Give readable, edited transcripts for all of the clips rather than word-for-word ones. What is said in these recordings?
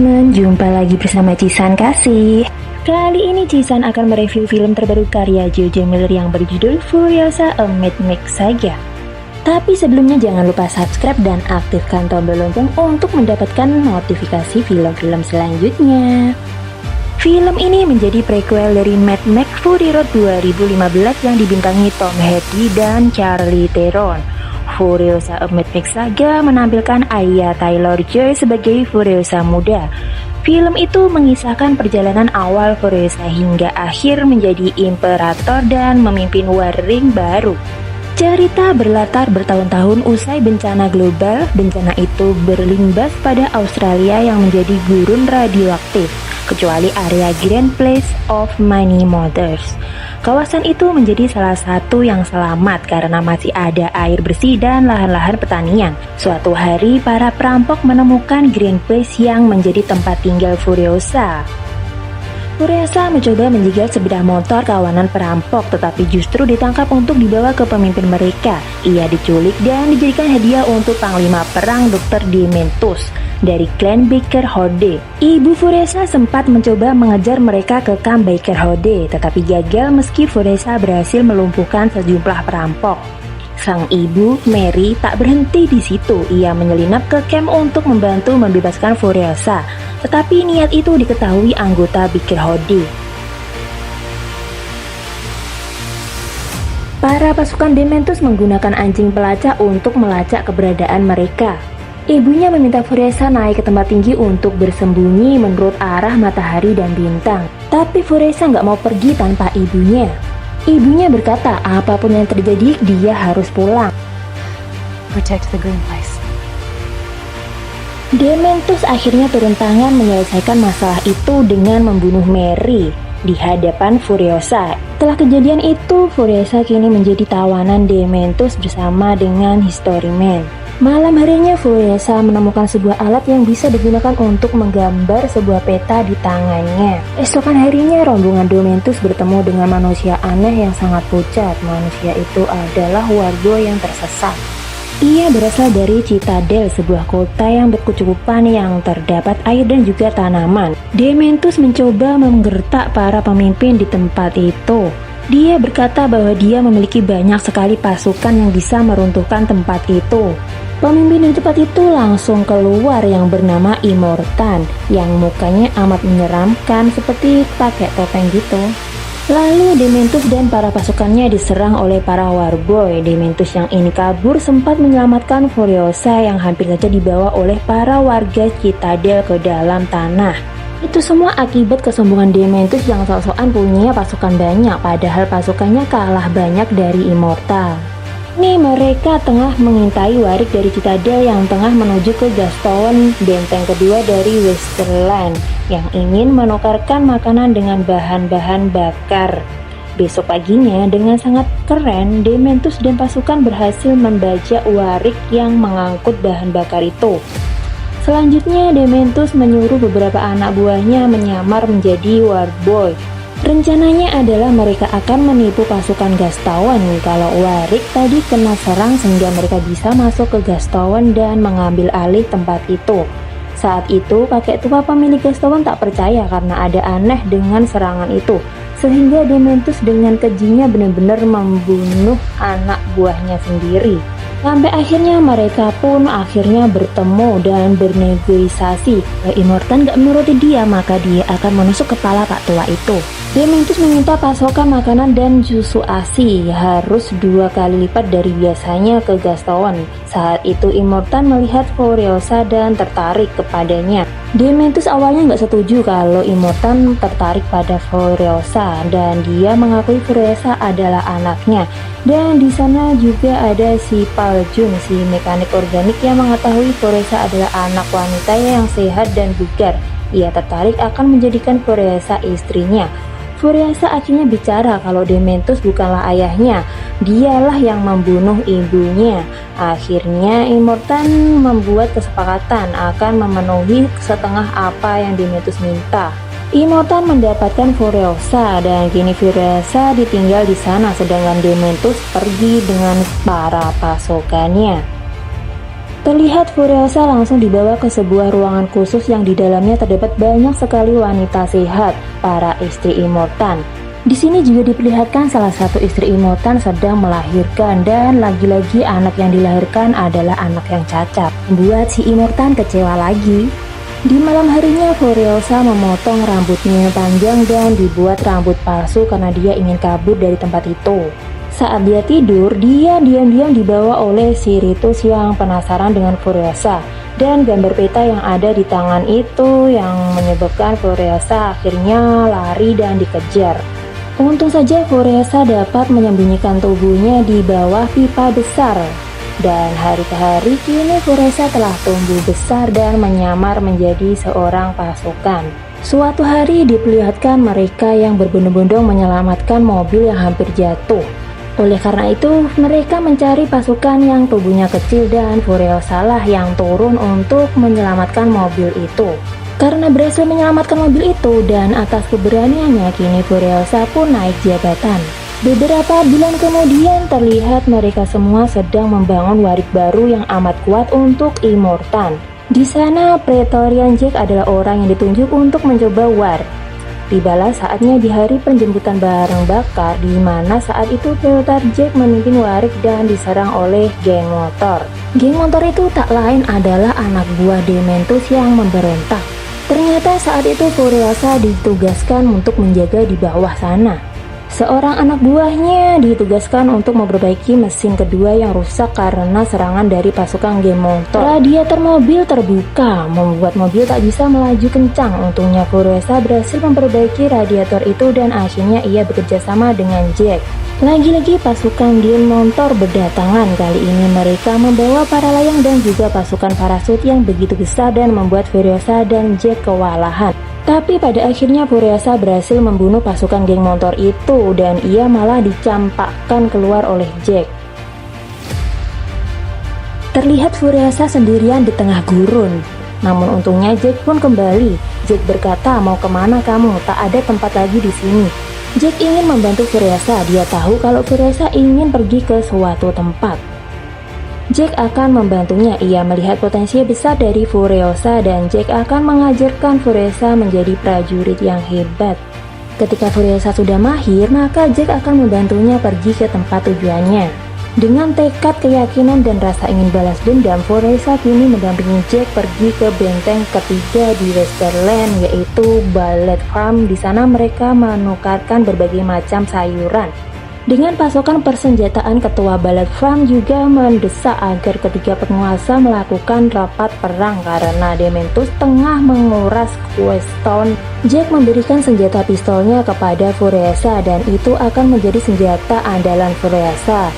teman-teman, jumpa lagi bersama Cisan Kasih. Kali ini Cisan akan mereview film terbaru karya Jojo Miller yang berjudul Furiosa A Mad Max Saga. Tapi sebelumnya jangan lupa subscribe dan aktifkan tombol lonceng untuk mendapatkan notifikasi film-film selanjutnya. Film ini menjadi prequel dari Mad Max Fury Road 2015 yang dibintangi Tom Hardy dan Charlize Theron. Furiosa A Mad Max Saga menampilkan Anya Taylor-Joy sebagai Furiosa muda. Film itu mengisahkan perjalanan awal Furiosa hingga akhir menjadi imperator dan memimpin War Ring baru. Cerita berlatar bertahun-tahun usai bencana global. Bencana itu berlimbas pada Australia yang menjadi gurun radioaktif, kecuali area Grand Place of Many Mothers. Kawasan itu menjadi salah satu yang selamat karena masih ada air bersih dan lahan-lahan pertanian. Suatu hari, para perampok menemukan Grand Place yang menjadi tempat tinggal Furiosa. Furiosa mencoba menjegal sepeda motor kawanan perampok, tetapi justru ditangkap untuk dibawa ke pemimpin mereka. Ia diculik dan dijadikan hadiah untuk panglima perang Dr. Dementus dari klan Baker Horde. Ibu Furiosa sempat mencoba mengejar mereka ke kamp Baker Horde, tetapi gagal meski Furiosa berhasil melumpuhkan sejumlah perampok. Sang ibu, Mary, tak berhenti di situ. Ia menyelinap ke camp untuk membantu membebaskan Furiosa, tetapi niat itu diketahui anggota Baker Horde. Para pasukan Dementus menggunakan anjing pelacak untuk melacak keberadaan mereka. Ibunya meminta Furiosa naik ke tempat tinggi untuk bersembunyi menurut arah matahari dan bintang. Tapi Furiosa nggak mau pergi tanpa ibunya. Ibunya berkata apapun yang terjadi dia harus pulang. Protect the green place. Dementus akhirnya turun tangan menyelesaikan masalah itu dengan membunuh Mary di hadapan Furiosa. Setelah kejadian itu, Furiosa kini menjadi tawanan Dementus bersama dengan History Man. Malam harinya Furiosa menemukan sebuah alat yang bisa digunakan untuk menggambar sebuah peta di tangannya. Esokan harinya rombongan Dementus bertemu dengan manusia aneh yang sangat pucat. Manusia itu adalah warga yang tersesat. Ia berasal dari Citadel, sebuah kota yang berkecukupan yang terdapat air dan juga tanaman. Dementus mencoba menggertak para pemimpin di tempat itu. Dia berkata bahwa dia memiliki banyak sekali pasukan yang bisa meruntuhkan tempat itu. Pemimpin di tempat itu langsung keluar yang bernama Immortan, yang mukanya amat menyeramkan seperti pakai topeng gitu. Lalu Dementus dan para pasukannya diserang oleh para Warboy. Dementus yang ini kabur sempat menyelamatkan Furiosa yang hampir saja dibawa oleh para warga Citadel ke dalam tanah. Itu semua akibat kesombongan Dementus yang sok-sokan punya pasukan banyak, padahal pasukannya kalah banyak dari Immortal. Nih mereka tengah mengintai Warwick dari Citadel yang tengah menuju ke Gastown, benteng kedua dari Westerland, yang ingin menukarkan makanan dengan bahan-bahan bakar. Besok paginya dengan sangat keren, Dementus dan pasukan berhasil membajak Warwick yang mengangkut bahan bakar itu. Selanjutnya Dementus menyuruh beberapa anak buahnya menyamar menjadi Warboy. Rencananya adalah mereka akan menipu pasukan Gastown kalau Warwick tadi kena serang sehingga mereka bisa masuk ke Gastown dan mengambil alih tempat itu. Saat itu kakek tua pemilik Gastown tak percaya karena ada aneh dengan serangan itu, sehingga Dementus dengan kejinya benar-benar membunuh anak buahnya sendiri. Sampai akhirnya mereka pun akhirnya bertemu dan bernegosiasi. Kalau Immortan gak menuruti dia, maka dia akan menusuk kepala pak tua itu. Dementus meminta pasokan makanan dan susu ASI harus 2 kali lipat dari biasanya ke Gastown. Saat itu Immortan melihat Furiosa dan tertarik kepadanya. Dementus awalnya gak setuju kalau Immortan tertarik pada Furiosa dan dia mengakui Furiosa adalah anaknya. Dan di sana juga ada si Paljun, si mekanik organik yang mengetahui Furiosa adalah anak wanita yang sehat dan bugar. Ia tertarik akan menjadikan Furiosa istrinya. Furiosa akhirnya bicara kalau Dementus bukanlah ayahnya, dialah yang membunuh ibunya. Akhirnya Immortan membuat kesepakatan akan memenuhi setengah apa yang Dementus minta. Immortan mendapatkan Furiosa dan kini Furiosa ditinggal di sana sedangkan Dementus pergi dengan para pasukannya. Terlihat Furiosa langsung dibawa ke sebuah ruangan khusus yang di dalamnya terdapat banyak sekali wanita sehat, para istri Immortan. Di sini juga diperlihatkan salah satu istri Immortan sedang melahirkan, dan lagi-lagi anak yang dilahirkan adalah anak yang cacat, membuat si Immortan kecewa lagi. Di malam harinya Furiosa memotong rambutnya panjang dan dibuat rambut palsu karena dia ingin kabur dari tempat itu. Saat dia tidur, dia diam-diam dibawa oleh si Ritus yang penasaran dengan Furiosa, dan gambar peta yang ada di tangan itu yang menyebabkan Furiosa akhirnya lari dan dikejar. Untung saja Furiosa dapat menyembunyikan tubuhnya di bawah pipa besar. Dan hari ke hari kini Furiosa telah tumbuh besar dan menyamar menjadi seorang pasukan. Suatu hari diperlihatkan mereka yang berbondong-bondong menyelamatkan mobil yang hampir jatuh. Oleh karena itu, mereka mencari pasukan yang tubuhnya kecil dan Furiosa lah yang turun untuk menyelamatkan mobil itu. Karena berhasil menyelamatkan mobil itu dan atas keberaniannya, kini Furiosa pun naik jabatan. Beberapa bulan kemudian terlihat mereka semua sedang membangun warik baru yang amat kuat untuk Immortan. Di sana, Praetorian Jack adalah orang yang ditunjuk untuk mencoba warik. Tibalah saatnya di hari penjemputan barang bakar, di mana saat itu Praetorian Jack memimpin warik dan diserang oleh geng motor. Geng motor itu tak lain adalah anak buah Dementus yang memberontak. Ternyata saat itu Furiosa ditugaskan untuk menjaga di bawah sana. Seorang anak buahnya ditugaskan untuk memperbaiki mesin kedua yang rusak karena serangan dari pasukan geng motor. Radiator mobil terbuka, membuat mobil tak bisa melaju kencang. Untungnya Furiosa berhasil memperbaiki radiator itu dan akhirnya ia bekerja sama dengan Jack. Lagi-lagi pasukan geng motor berdatangan. Kali ini mereka membawa para layang dan juga pasukan parasut yang begitu besar dan membuat Furiosa dan Jack kewalahan. Tapi pada akhirnya Furiosa berhasil membunuh pasukan geng motor itu dan ia malah dicampakkan keluar oleh Jack. Terlihat Furiosa sendirian di tengah gurun. Namun untungnya Jack pun kembali. Jack berkata, "Mau kemana kamu? Tak ada tempat lagi di sini." Jack ingin membantu Furiosa. Dia tahu kalau Furiosa ingin pergi ke suatu tempat. Jack akan membantunya. Ia melihat potensi besar dari Furiosa dan Jack akan mengajarkan Furiosa menjadi prajurit yang hebat. Ketika Furiosa sudah mahir, maka Jack akan membantunya pergi ke tempat tujuannya. Dengan tekad, keyakinan, dan rasa ingin balas dendam, Furiosa kini mendampingi Jack pergi ke benteng ketiga di Westerland, yaitu Ballet Farm. Di sana mereka menukarkan berbagai macam sayuran. Dengan pasokan persenjataan, ketua Ballet Farm juga mendesak agar ketiga penguasa melakukan rapat perang karena Dementus tengah menguras Questone. Jack memberikan senjata pistolnya kepada Furiosa dan itu akan menjadi senjata andalan Furiosa.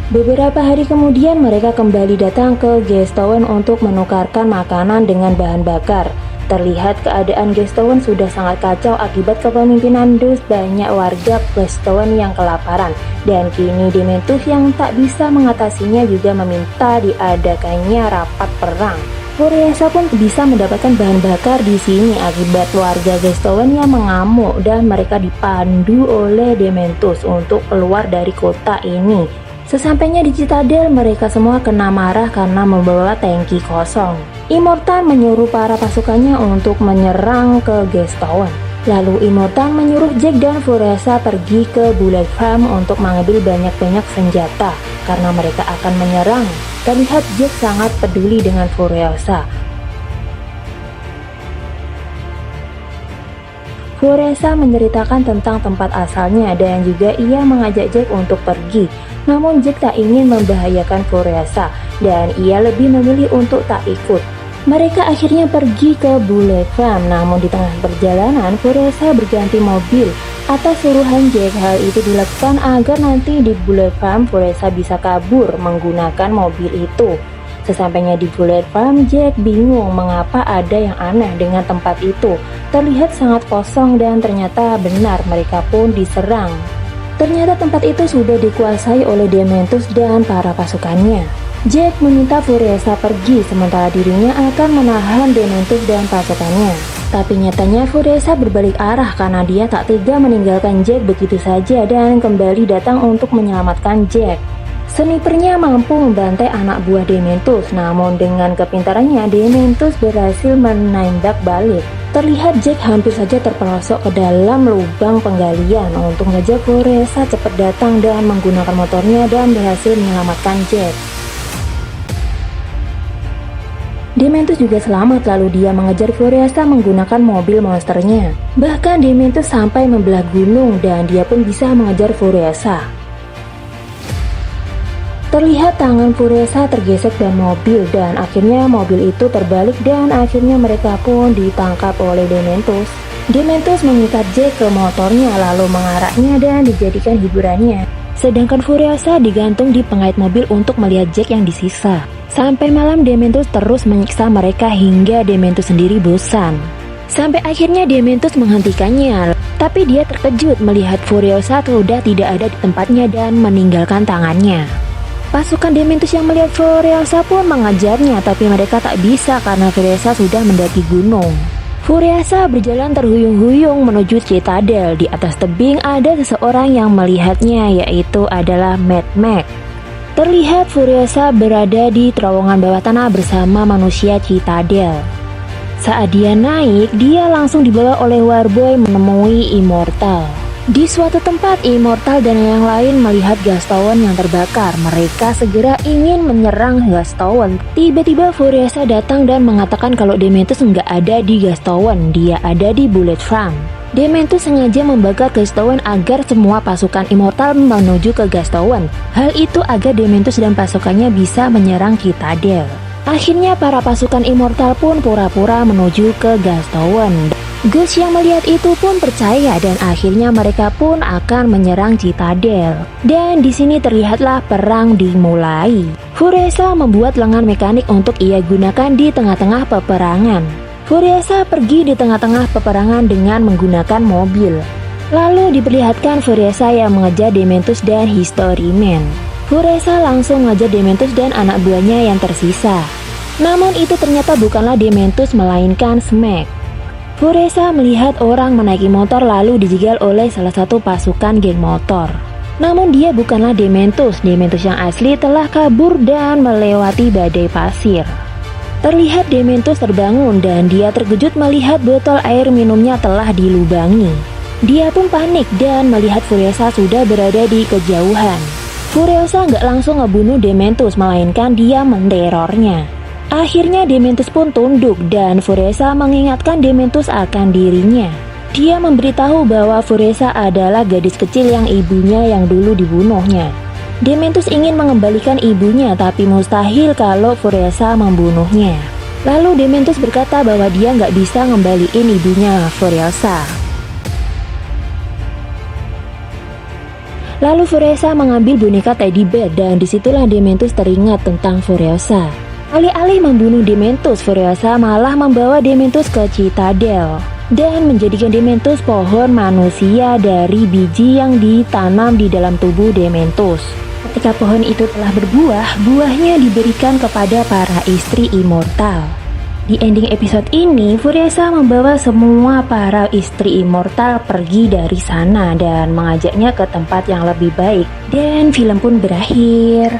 Beberapa hari kemudian mereka kembali datang ke Gestone untuk menukarkan makanan dengan bahan bakar. Terlihat keadaan Gestone sudah sangat kacau akibat kepemimpinan Dus. Banyak warga Gestone yang kelaparan dan kini Dementus yang tak bisa mengatasinya juga meminta diadakannya rapat perang. Furiosa pun bisa mendapatkan bahan bakar di sini akibat warga Gestone yang mengamuk dan mereka dipandu oleh Dementus untuk keluar dari kota ini. Sesampainya di Citadel, mereka semua kena marah karena membawa tangki kosong. Immortan menyuruh para pasukannya untuk menyerang ke Gestone. Lalu Immortan menyuruh Jack dan Furiosa pergi ke Ballet Farm untuk mengambil banyak-banyak senjata karena mereka akan menyerang. Terlihat Jack sangat peduli dengan Furiosa. Furiosa menceritakan tentang tempat asalnya dan juga ia mengajak Jack untuk pergi. Namun Jack tak ingin membahayakan Furiosa dan ia lebih memilih untuk tak ikut. Mereka akhirnya pergi ke Ballet Farm, namun di tengah perjalanan Furiosa berganti mobil. Atas suruhan Jack, hal itu dilakukan agar nanti di Ballet Farm Furiosa bisa kabur menggunakan mobil itu. Sesampainya di Ballet Farm, Jack bingung mengapa ada yang aneh dengan tempat itu. Terlihat sangat kosong dan ternyata benar mereka pun diserang. Ternyata tempat itu sudah dikuasai oleh Dementus dan para pasukannya. Jack meminta Furiosa pergi sementara dirinya akan menahan Dementus dan pasukannya. Tapi nyatanya Furiosa berbalik arah karena dia tak tega meninggalkan Jack begitu saja dan kembali datang untuk menyelamatkan Jack. Snipernya mampu membantai anak buah Dementus, namun dengan kepintarannya Dementus berhasil menembak balik. Terlihat Jack hampir saja terperosok ke dalam lubang penggalian. Untuk ngajak Furiosa cepat datang dan menggunakan motornya dan berhasil menyelamatkan Jack. Dementus juga selamat, lalu dia mengejar Furiosa menggunakan mobil monsternya. Bahkan Dementus sampai membelah gunung dan dia pun bisa mengejar Furiosa. Terlihat tangan Furiosa tergesek ban mobil dan akhirnya mobil itu terbalik dan akhirnya mereka pun ditangkap oleh Dementus. Dementus mengikat Jack ke motornya lalu mengaraknya dan dijadikan hiburannya. Sedangkan Furiosa digantung di pengait mobil untuk melihat Jack yang disisa. Sampai malam Dementus terus menyiksa mereka hingga Dementus sendiri bosan. Sampai akhirnya Dementus menghentikannya, tapi dia terkejut melihat Furiosa sudah tidak ada di tempatnya dan meninggalkan tangannya. Pasukan Dementus yang melihat Furiosa pun mengejarnya, tapi mereka tak bisa karena Furiosa sudah mendaki gunung. Furiosa berjalan terhuyung-huyung menuju Citadel. Di atas tebing ada seseorang yang melihatnya, yaitu adalah Mad Max. Terlihat Furiosa berada di terowongan bawah tanah bersama manusia Citadel. Saat dia naik, dia langsung dibawa oleh Warboy menemui Immortal. Di suatu tempat, Immortal dan yang lain melihat gas tower yang terbakar. Mereka segera ingin menyerang gas tower. Tiba-tiba Furiosa datang dan mengatakan kalau Dementus nggak ada di gas tower, dia ada di Bullet Farm. Dementus sengaja membakar gas tower agar semua pasukan Immortal menuju ke gas tower. Hal itu agar Dementus dan pasukannya bisa menyerang Citadel. Akhirnya para pasukan Immortal pun pura-pura menuju ke gas tower. Gus yang melihat itu pun percaya dan akhirnya mereka pun akan menyerang Citadel. Dan di sini terlihatlah perang dimulai. Furiosa membuat lengan mekanik untuk ia gunakan di tengah-tengah peperangan. Furiosa pergi di tengah-tengah peperangan dengan menggunakan mobil. Lalu diperlihatkan Furiosa yang mengejar Dementus dan Historyman. Furiosa langsung mengejar Dementus dan anak buahnya yang tersisa. Namun itu ternyata bukanlah Dementus melainkan Smack. Furiosa melihat orang menaiki motor lalu dijegal oleh salah satu pasukan geng motor. Namun dia bukanlah Dementus. Dementus yang asli telah kabur dan melewati badai pasir. Terlihat Dementus terbangun dan dia terkejut melihat botol air minumnya telah dilubangi. Dia pun panik dan melihat Furiosa sudah berada di kejauhan. Furiosa nggak langsung ngebunuh Dementus, melainkan dia menterornya. Akhirnya Dementus pun tunduk dan Furiosa mengingatkan Dementus akan dirinya. Dia memberitahu bahwa Furiosa adalah gadis kecil yang ibunya yang dulu dibunuhnya. Dementus ingin mengembalikan ibunya tapi mustahil kalau Furiosa membunuhnya. Lalu Dementus berkata bahwa dia nggak bisa ngembaliin ibunya Furiosa. Lalu Furiosa mengambil boneka Teddy Bear dan disitulah Dementus teringat tentang Furiosa. Alih-alih membunuh Dementus, Furiosa malah membawa Dementus ke Citadel dan menjadikan Dementus pohon manusia dari biji yang ditanam di dalam tubuh Dementus. Ketika pohon itu telah berbuah, buahnya diberikan kepada para istri Immortal. Di ending episode ini, Furiosa membawa semua para istri Immortal pergi dari sana dan mengajaknya ke tempat yang lebih baik. Dan film pun berakhir.